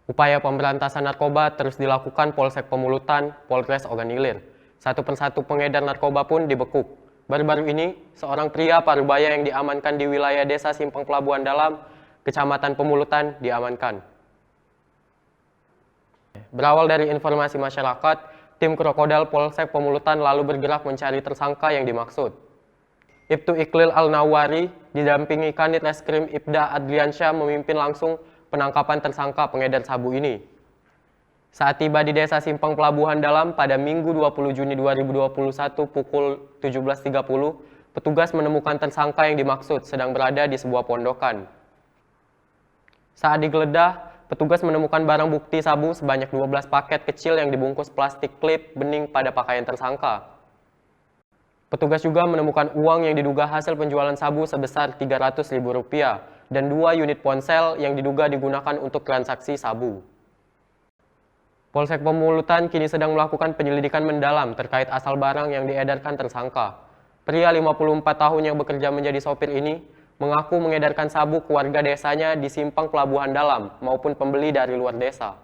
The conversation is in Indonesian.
Upaya pemberantasan narkoba terus dilakukan Polsek Pemulutan, Polres Ogan Ilir. Satu persatu pengedar narkoba pun dibekuk. Baru-baru ini, seorang pria Parubaya yang diamankan di wilayah Desa Simpang Pelabuhan Dalam, Kecamatan Pemulutan, diamankan. Berawal dari informasi masyarakat, tim Krokodil Polsek Pemulutan lalu bergerak mencari tersangka yang dimaksud. Ibtu Iqlil Al-Nawari didampingi Kanit Reskrim Ibda Adriansyah memimpin langsung penangkapan tersangka pengedar sabu ini. Saat tiba di Desa Simpang Pelabuhan Dalam pada Minggu 20 Juni 2021 pukul 17.30, petugas menemukan tersangka yang dimaksud sedang berada di sebuah pondokan. Saat digeledah, petugas menemukan barang bukti sabu sebanyak 12 paket kecil yang dibungkus plastik klip bening pada pakaian tersangka. Petugas juga menemukan uang yang diduga hasil penjualan sabu sebesar Rp300.000 dan 2 unit ponsel yang diduga digunakan untuk transaksi sabu. Polsek Pemulutan kini sedang melakukan penyelidikan mendalam terkait asal barang yang diedarkan tersangka. Pria 54 tahun yang bekerja menjadi sopir ini mengaku mengedarkan sabu ke warga desanya di Simpang Pelabuhan Dalam maupun pembeli dari luar desa.